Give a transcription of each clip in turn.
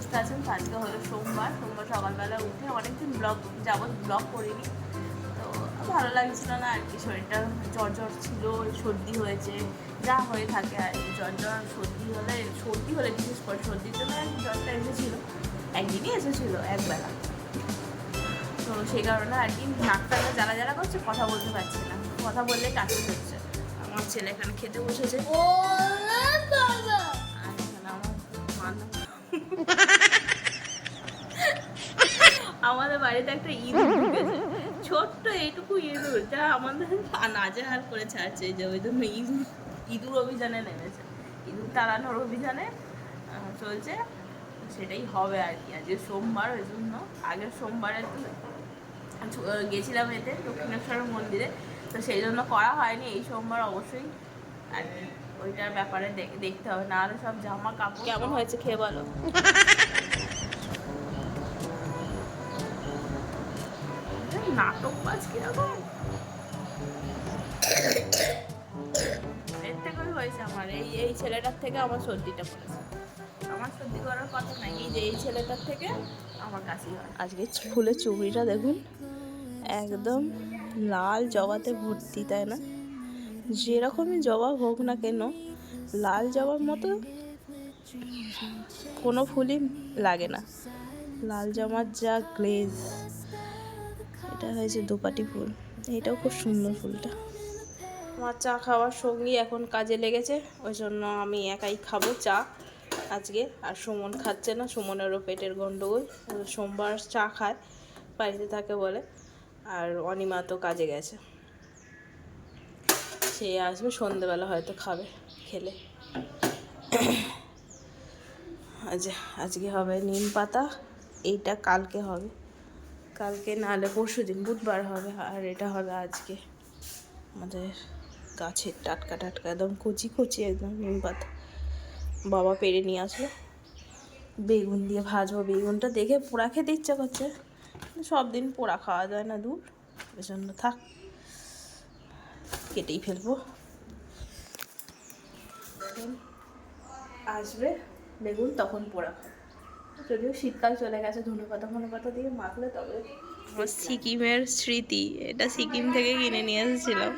সুস্থ আছেন। তো আজকে হলো সোমবার সকালবেলা উঠে অনেকদিন ব্লগ করিনি, তো ভালো লাগছিল না আর কি। শরীরটা জ্বর ছিল, সর্দি হয়েছে, যা হয়ে থাকে আর কি। সর্দি হলে বিশেষ করে সর্দির জন্য আর কি জ্বরটা এসেছিলো, একদিনই এসেছিলো একবেলা। তো সেই কারণে আর কি নাকটা জ্বালা করছে, কথা বলতে পারছি না, কথা বললে কাশি হচ্ছে। আমার ছেলে এখানে খেতে বসেছে, আমাদের বাড়িতে একটা ইঁদুর ঢুকেছে, ছোট্ট এইটুকু ইঁদুর, যা আমাদের নাজেহাল করে ছাড়ছে। যে ওই জন্য ইঁদুর অভিযানে নেমেছে, ইঁদুর তাড়ানোর অভিযানে চলছে। সেটাই হবে আর কি। আজকে সোমবার, ওই জন্য আগের সোমবারে তো গেছিলাম এতে দক্ষিণেশ্বর মন্দিরে, তো সেই জন্য করা হয়নি। এই সোমবার অবশ্যই আর কি ওইটার ব্যাপারে দেখতে হবে, নাহলে সব জামা কাপড়। কেমন হয়েছে খেয়ে বলো? নাটক বাজ কিরকম, এর থেকেই হয়েছে আমার। এই ছেলেটার থেকে আমার সর্দিটা পড়েছে। আমার সর্দি করার কথা নাই, এই ছেলেটার থেকে আমার কাশি হয়। আজকে ফুলের চুবড়িটা দেখুন, একদম লাল জবাতে ভর্তি, তাই না? যেরকমই জবা হোক না কেন, লাল জবার মতো কোনো ফুলই লাগে না। লাল জমার যা গ্লেজ, এটা হয়েছে দোপাটি ফুল। এটাও খুব সুন্দর ফুলটা। আমার চা খাওয়ার সঙ্গী এখন কাজে লেগেছে, ওই জন্য আমি একাই খাবো চা আজকে। আর সুমন খাচ্ছে না, সুমনেরও পেটের গন্ডগোল, সোমবার চা খায়, বাড়িতে থাকে বলে। আর অনিমা তো কাজে গেছে, সে আসবে সন্ধেবেলা, হয়তো খাবে, খেলে। আজকে হবে নিম পাতা, এইটা কালকে হবে, কালকে নাহলে পরশু দিন বুধবার হবে। আর এটা হবে আজকে আমাদের গাছের টাটকা একদম কচি একদম নিম পাতা। বাবা পেড়ে নিয়ে আসলো, বেগুন দিয়ে ভাজবো। বেগুনটা দেখে পোড়া খেতে ইচ্ছা করছে, সব দিন পোড়া খাওয়া যায় না, দূর, ওই জন্য থাক, কেটেই ফেলবো। আসবে বেগুন, তখন পোড়া খাবো। যদিও শীতকাল চলে গেছে, ধনেপাতা দিয়ে মাখলে তবে। আমার সিকিমের স্মৃতি, এটা সিকিম থেকে কিনে নিয়ে এসেছিলাম।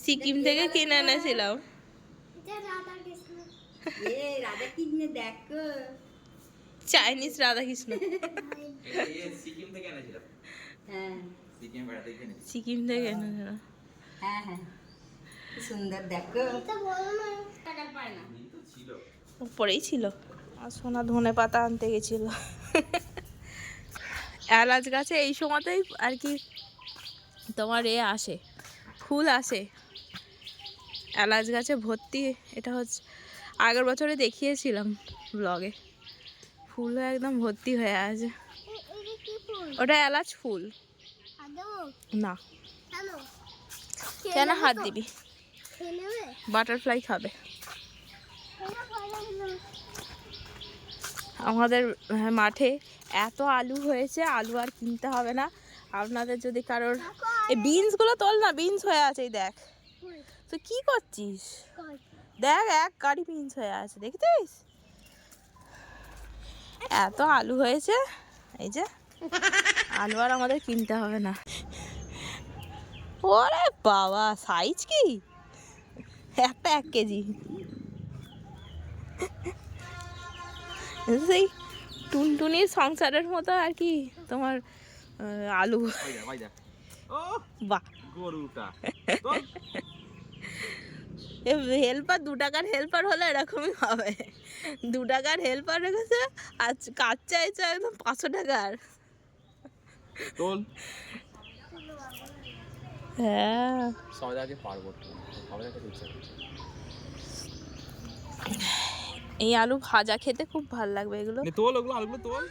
সিকিম থেকে কিনে এনেছিলাম। চাইনিজ রাধাকৃষ্ণ, সিকিম থেকে এনেছিলাম। সিকিম থেকে এনেছিলাম। হ্যাঁ সুন্দর, দেখো উপরেই ছিল। আর সোনা ধনে পাতা আনতে গেছিল। এলাচ গাছে এই সময়তেই আর কি তোমার আসে, ফুল আসে এলাচ গাছে ভর্তি। এটা হচ্ছে আগের বছরে দেখিয়েছিলাম ব্লগে, ফুল একদম ভর্তি হয়ে আছে। ওটা এলাচ ফুল না, কেন হাত দিবি? বাটারফ্লাই খাবে। আমাদের মাঠে এত আলু হয়েছে, আলু আর কিনতে হবে না। আপনাদের যদি কারোর এই বিনসগুলো তোল না, বিনস হয়ে আছে, এই দেখ। তুই কি করছিস? দেখ, এক গাড়ি বিনস হয়ে আছে, দেখছিস? এত আলু হয়েছে, এই যে আলু আর আমাদের কিনতে হবে না। ওরে বাবা, সাইজ কি একটা 1 কেজি। সেই টুনটুনির সংসারের মতো আর কি তোমার আলু। বাহ, হেল্পার 2 টাকার হেল্পার হলে এরকমই হবে। 2 টাকার হেল্পার রেখেছে, আর কাজ চাইছে একদম 500 টাকার। হ্যাঁ, এই আলু ভাজা খেতে খুব ভালো লাগবে। এগুলো তোল, ওগুলো আলুগুলো তোল।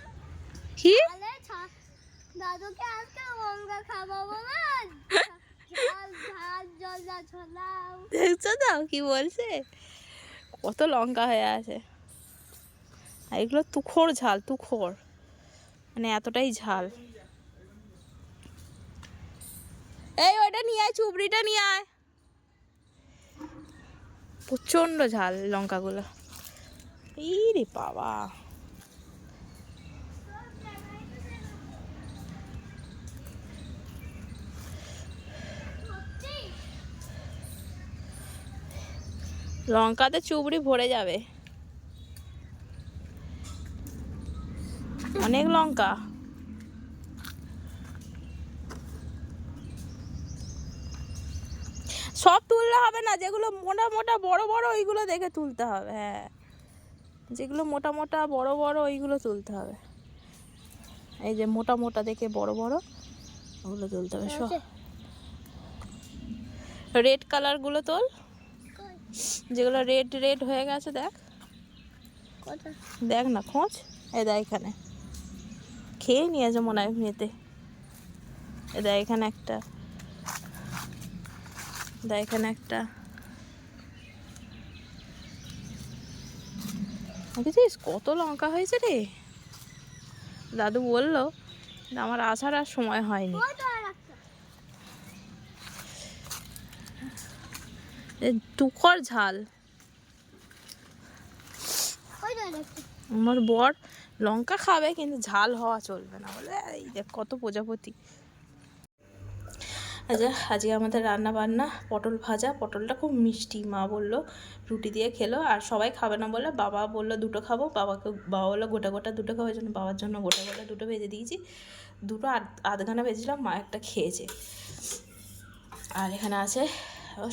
কি দাদুকে আজকে লঙ্কা খাবো বলে দেখছো তো কি বলছে, কত লঙ্কা হয়ে আছে। আর এগুলো তুখোর ঝাল, তুখোর মানে এতটাই ঝাল। এই ওইটা নিয়ে আয়, চুবড়িটা নিয়ে আয়। প্রচণ্ড ঝাল লঙ্কাগুলো। এই রে বাবা, লঙ্কাতে চুবড়ি ভরে যাবে, অনেক লঙ্কা। সব তুললে হবে না, যেগুলো মোটা মোটা বড় বড় ওইগুলো দেখে তুলতে হবে। হ্যাঁ, যেগুলো মোটা মোটা বড় বড় ওইগুলো তুলতে হবে। এই যে মোটা মোটা দেখে বড় বড় ওগুলো তুলতে হবে। সব রেড কালারগুলো তোল, যেগুলো রেড রেড হয়ে গেছে দেখ, দেখ না খোঁজ। এই দেখ এখানে খেয়ে নিয়েছে মনে হয় মেয়েতে। এ দেখ এখানে একটা, দেখ এখানে একটা। দেখেছিস কত লঙ্কা হয়েছে রে। দাদু বললো, আমার আসার আর সময় হয়নি। তুখর ঝাল। আমার বর লঙ্কা খাবে কিন্তু ঝাল হওয়া চলবে না বলে। এই দেখ কত প্রজাপতি। আচ্ছা, আজকে আমাদের রান্না বান্না পটল ভাজা। পটলটা খুব মিষ্টি, মা বললো রুটি দিয়ে খেলো। আর সবাই খাবে না বলে বাবা বললো দুটো খাবো। বাবা বললো গোটা গোটা দুটো খাবো, এই জন্য বাবার জন্য গোটা গোটা দুটো ভেজে দিয়েছি। দুটো আধখানা ভেজেছিলাম, মা একটা খেয়েছে। আর এখানে আছে,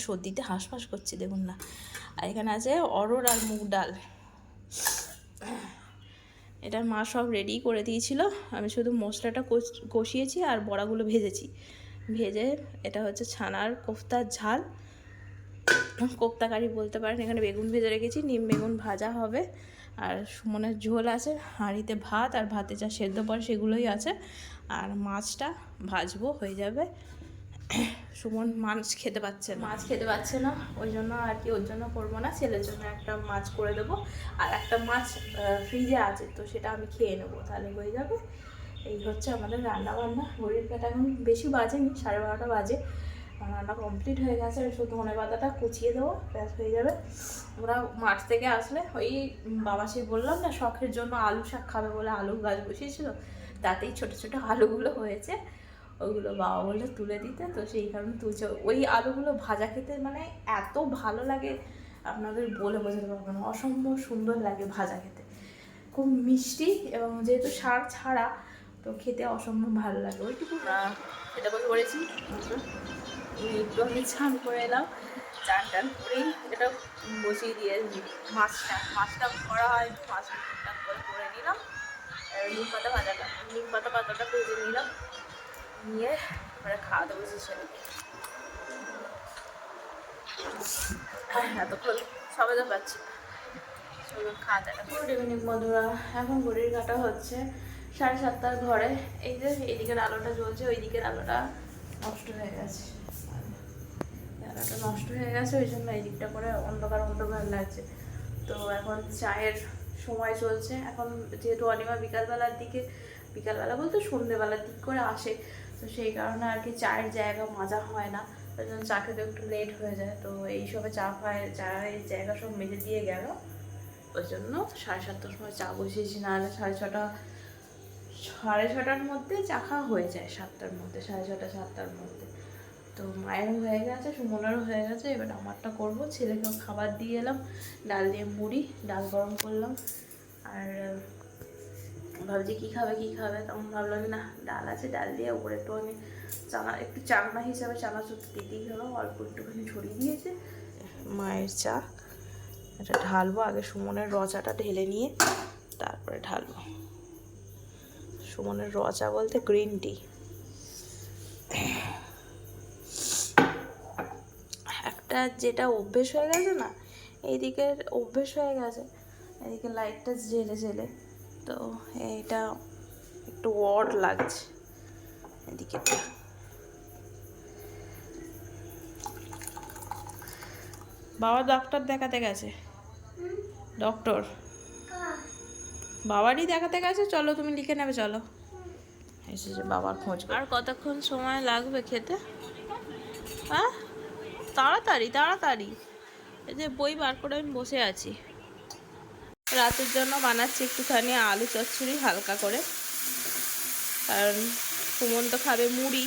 সর্দিতে হাঁসফাঁস করছে দেখুন না। আর এখানে আছে অরহর আর মুগ ডাল। এটা মা সব রেডি করে দিয়েছিল, আমি শুধু মশলাটা কষিয়েছি আর বড়াগুলো ভেজেছি। ভেজে এটা হচ্ছে ছানার কোফতার ঝাল, কোফতা কারি বলতে পারেন। এখানে বেগুন ভেজে রেখেছি, নিম বেগুন ভাজা হবে। আর সুমনের ঝোল আছে, হাঁড়িতে ভাত, আর ভাতে যা সেদ্ধ পড়ে সেগুলোই আছে। আর মাছটা ভাজবো, হয়ে যাবে। সুমন মাছ খেতে পাচ্ছে না, ওই জন্য আর কি ওর জন্য করবো না, ছেলের জন্য একটা মাছ করে দেবো। আর একটা মাছ ফ্রিজে আছে, তো সেটা আমি খেয়ে নেবো, তাহলে হয়ে যাবে। এই হচ্ছে আমাদের রান্না বান্না। ঘড়ির কাটা এখন বেশি বাজেনি, 12:30 বাজে। রান্না কমপ্লিট হয়ে গেছে, শুধু ধনে পাতাটা কুচিয়ে দেবো, ব্যাস হয়ে যাবে। ওরা মাঠ থেকে আসলে ওই বাবা সেই বললাম না শখের জন্য আলু শাক খাবে বলে আলু গাছ বসিয়েছিল, তাতেই ছোটো ছোটো আলুগুলো হয়েছে। ওইগুলো বাবা বললে তুলে দিতে, তো সেই কারণে তুলছে। ওই আলুগুলো ভাজা খেতে মানে এত ভালো লাগে, আপনাদের বলে বোঝাতে পারবো না, অসম্ভব সুন্দর লাগে ভাজা খেতে। খুব মিষ্টি, এবং যেহেতু সার ছাড়া, তো খেতে অসম্ভব ভালো লাগে। ওইটুকু এটা করেছি। একটু আমি চান করে এলাম, চান টান করেই এটা বসিয়ে দিয়ে মাছটা করা হয়, মাছটা করে নিলাম। নিম পাতা পাতাটা ভেজে নিলাম, নিয়ে এবারে খাওয়া দেবো ছেলেকে। এতক্ষণ সবাই তো পাচ্ছি খাওয়া দাওয়া। গুড ইভিনিং বন্ধুরা, এখন ঘড়ির কাটা হচ্ছে 7:30 ঘরে। এই যে এইদিকের আলোটা জ্বলছে, ওই দিকের আলোটা নষ্ট হয়ে গেছে। ওই জন্য এই দিকটা করে অন্ধকার অন্ধকার লাগছে। তো এখন চায়ের সময় চলছে। এখন যেহেতু অনিমা বিকালবেলা বলতে সন্ধ্যেবেলার দিক করে আসে, তো সেই কারণে আর কি চায়ের জায়গা মাজা হয় না, ওই জন্য চা খেতে একটু লেট হয়ে যায়। তো এইসবে চায়ের জায়গা সব মেজে দিয়ে গেল, ওই জন্য 7:30 সময় চা বসিয়েছি। নাহলে 6:30টার মধ্যে চা খাওয়া হয়ে যায়, 7টার মধ্যে, 6:30 7টার মধ্যে। তো মায়েরও হয়ে গেছে, সুমনেরও হয়ে গেছে, এবার আমারটা করবো। ছেলেকেও খাবার দিয়ে এলাম, ডাল দিয়ে মুড়ি, ডাল গরম করলাম। আর ভাবছি কী খাবে, তখন ভাবলাম না ডাল আছে, ডাল দিয়ে উপরে একটুখানি একটু চাকনা হিসাবে চানাচুর দিতেই হলো, অল্প একটুখানি ছড়িয়ে দিয়েছে। মায়ের চা এটা ঢালবো, আগে সুমনের রচাটা ঢেলে নিয়ে তারপরে ঢালবো। সুমনের রচা বলতে গ্রিন টি। একটা যেটা অভ্যেস হয়ে গেছে না, এইদিকের অভ্যেস হয়ে গেছে, এদিকে লাইটটা জেলে, তো এইটা একটু অড লাগছে এদিকে। বাবা ডক্টর দেখাতে গেছে, ডক্টর বাবারই দেখাতে গেছে। চলো তুমি লিখে নেবে, চলো। এসেছে বাবার খোঁজ। আর কতক্ষণ সময় লাগবে খেতে? হ্যাঁ, তাড়াতাড়ি। এই যে বই বার করে আমি বসে আছি। রাতের জন্য বানাচ্ছি একটুখানি আলু চচ্চড়ি হালকা করে, কারণ সুমন তো খাবে মুড়ি,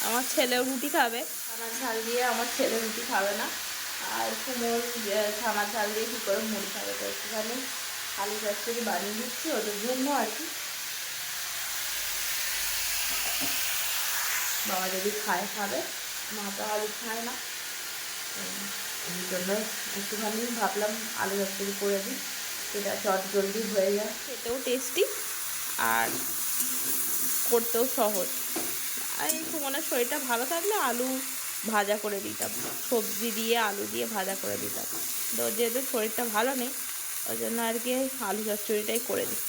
আমার ছেলেও রুটি খাবে। ছানার ঝাল দিয়ে আমার ছেলে রুটি খাবে না, আর সুমন ছানার ঝাল দিয়ে কী করে মুড়ি খাবে, তো একটুখানি আলু চচ্চড়ি বানিয়ে দিচ্ছি ওদের জন্য আর কি। বাবা যদি খায় খাবে, মা তো আলু খায় না, এই জন্য একটুখানি ভাবলাম আলু চচ্চড়ি করে দিই, সেটা চট জলদি হয়ে যায়, খেতেও টেস্টি আর করতেও সহজ। আর এই সুমনের শরীরটা ভালো থাকলে আলু ভাজা করে দিতাম, সবজি দিয়ে আলু দিয়ে ভাজা করে দিতাম, তো যেহেতু শরীরটা ভালো নেই ওই জন্য আর কি আলু চচ্চড়িটাই করে দিই।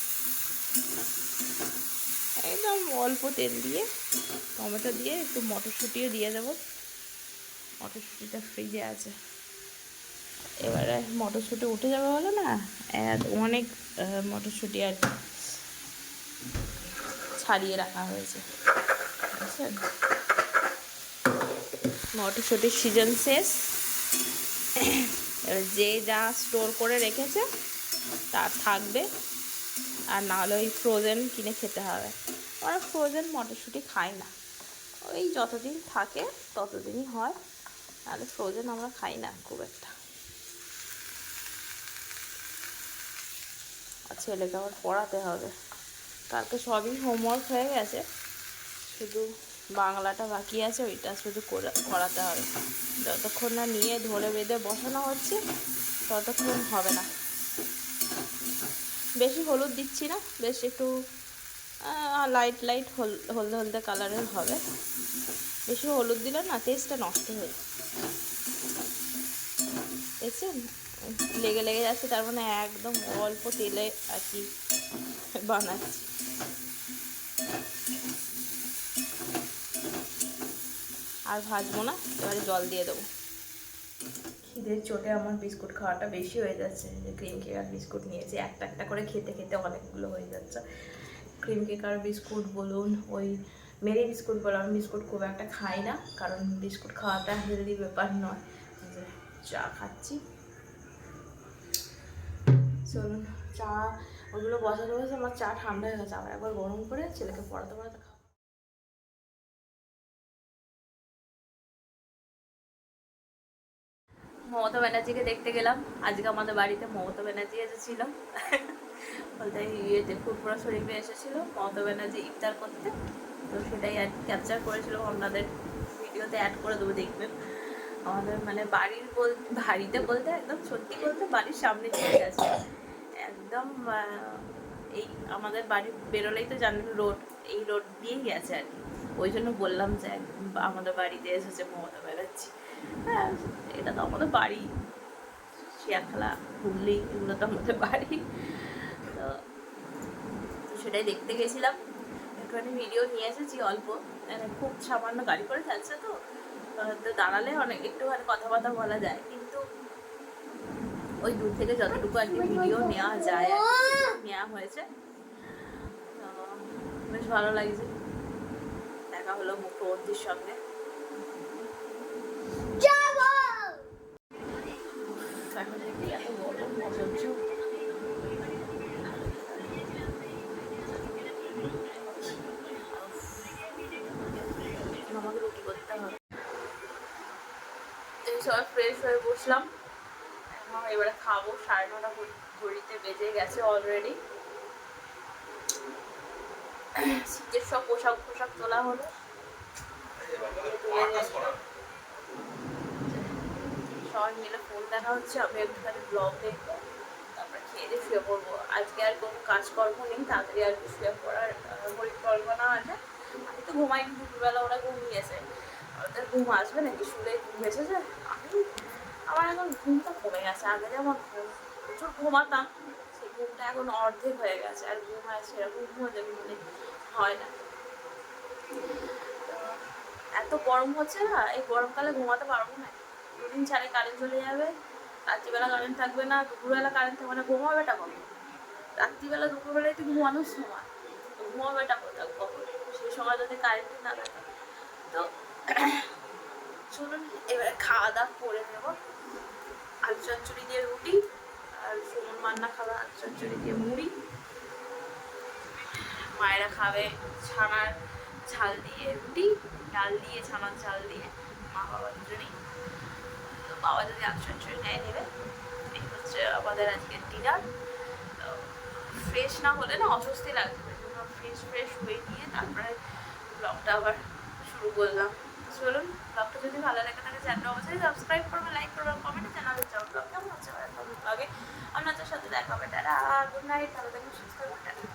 একদম অল্প তেল দিয়ে টমেটো দিয়ে একটু মটরশুঁটিও দিয়ে দেবো, মটরশুঁটিটা ফ্রিজে আছে। এবারে মটরশুঁটি উঠে যাবে বলো না, অনেক মটরশুঁটি আর কি ছাড়িয়ে রাখা হয়েছে, বুঝছেন। মটরশুঁটির সিজন শেষ, এবার যে যা স্টোর করে রেখেছে তার থাকবে, আর নাহলে ওই ফ্রোজেন কিনে খেতে হবে। আমরা ফ্রোজেন মটরশুঁটি খাই না, ওই যতদিন থাকে ততদিনই হয়, নাহলে ফ্রোজেন আমরা খাই না খুব একটা। আর ছেলেকে আবার পড়াতে হবে, কালকে সবই হোমওয়ার্ক হয়ে গেছে, শুধু বাংলাটা বাকি আছে, ওইটা শুধু করাতে হবে। যতক্ষণ না নিয়ে ধরে বেঁধে বসানো হচ্ছে ততক্ষণ হবে না। বেশি হলুদ দিচ্ছি না, বেশ একটু লাইট লাইট হলদে হলদে কালারের হবে, বেশি হলুদ দিলে না টেস্টটা নষ্ট হয়ে যায়। দেখছেন লেগে লেগে যাচ্ছে, তার মানে একদম অল্প তেলে আর কি বানাচ্ছি। আর ভাজবো না, এবারে জল দিয়ে দেবো। খিদের চোটে আমার বিস্কুট খাওয়াটা বেশি হয়ে যাচ্ছে, যে ক্রিম কেক আর বিস্কুট নিয়েছি, একটা একটা করে খেতে খেতে অনেকগুলো হয়ে যাচ্ছে। ক্রিম কেক আর বিস্কুট বলুন, ওই মেরি বিস্কুট বলুন, আমি বিস্কুট খুব একটা খাই না, কারণ বিস্কুট খাওয়াটা হেলদি ব্যাপার নয়। চা খাচ্ছি, চলুন চা ওগুলো বসাতে বসে আমার চা ঠান্ডা হয়ে গেছে, আবার একবার গরম করে ছেলেকে পড়াতে পড়াতে খাবো। মমতা ব্যানার্জিকে দেখতে গেলাম, আজকে আমাদের বাড়িতে মমতা ব্যানার্জি এসেছিল, বলতে ইয়েতে ফুরফুরা শরীফে এসেছিল মমতা ব্যানার্জি ইফতার করতে, তো সেটাই আর ক্যাপচার করেছিল, আপনাদের ভিডিওতে অ্যাড করে দেবো দেখবেন। আমাদের মানে বাড়িতে বলতে একদম সত্যি বলতে বাড়ির সামনে চলে গেছে একদম, এই আমাদের বাড়ি বেরোলেই তো জানেন রোড, এই রোড দিয়েই গেছে আর কি, ওই জন্য বললাম যে আমাদের বাড়িতে এসেছে মমতা ব্যানার্জি। হ্যাঁ, এটা তো আমাদের বাড়ি, শিয়াখালা হুগলি এগুলো তো আমাদের বাড়ি, তো সেটাই দেখতে গেছিলাম, একটুখানি ভিডিও নিয়ে এসেছি অল্প, মানে খুব সামান্য গাড়ি করে যাচ্ছে তো, দাঁড়ালে অনেক একটুখানি কথাবার্তা বলা যায়, কিন্তু ওই দূর থেকে যতটুকু আর কি ভিডিও নেওয়া যায় নেওয়া হয়েছে, বেশ ভালো লাগছে। দেখা হলো মুখ্যমন্ত্রীর সঙ্গে, এখন দেখি এত গরম অসহ্য। আমাকে রুটি করতে হবে, এই সব ফ্রেশ হয়ে বসলাম, এবারে খাবো। 9:30 ঘড়িতে বেজে গেছে অলরেডি। শীতের সব পোশাক তোলা হলো, সবাই মিলে ফোন দেখা হচ্ছে, আমি একটুখানি ব্লগ দেখবো, তারপরে খেয়ে দিয়ে শুয়ে পড়বো। আজকে আর কোনো কাজকর্ম নেই, তাড়াতাড়ি আর কি শুয়ে পড়ার পরিকল্পনা আছে। আমি তো ঘুমাইনি দুপুরবেলা, ওরা ঘুমিয়েছে, ওদের ঘুম আসবে নাকি, শুলে ঘুম এসেছে। আমার এখন ঘুমটা কমে গেছে, আগে যেমন প্রচুর ঘুমাতাম, সেই ঘুমটা এখন অর্ধেক হয়ে গেছে, আর ঘুম হয় সেরকম ঘুমোতে মানে হয় না। এত গরম হচ্ছে না, এই গরমকালে ঘুমাতে পারবো না, দুদিন ছাড়ে কারেন্ট চলে যাবে, রাত্রিবেলা কারেন্ট থাকবে না, দুপুরবেলা কারেন্ট থাকবে না, ঘুমাবেটা কখন? রাত্রিবেলা দুপুরবেলায় তো ঘুমানোর সময়, তো ঘুমাবেটা কোথাও কখন? সেই সময় যদি কারেন্টই না থাকে, তো চলুন এবারে খাওয়া দাওয়া করে নেবো, আলু চচ্চড়ি দিয়ে রুটি, আর সুমন মান্না খাবে আলু চচ্চড়ি দিয়ে মুড়ি, মায়েরা খাবে ছানার ঝাল দিয়ে রুটি, ডাল দিয়ে ছানার ঝাল দিয়ে, মা বাবা দুজনেই। তো বাবা যদি আলু চচ্চড়ি নেবে। এই হচ্ছে আমাদের আজকের ডিনার। তো ফ্রেশ না হলে না অস্বস্তি লাগবে, ফ্রেশ ফ্রেশ হয়ে নিয়ে তারপরে ব্লগটা আবার শুরু করলাম। চলুন, ব্লগটা যদি ভালো লাগে থাকে চ্যানেলটা অবশ্যই সাবস্ক্রাইব করবে, লাইক করবে, কমেন্টে জানাবে চাও ব্লগ কেমন হচ্ছে। ব্লগে আপনাদের সাথে দেখা হবে। টাটা, গুড নাইট, ভালো থাকবেন, সুস্থ থাকবেন।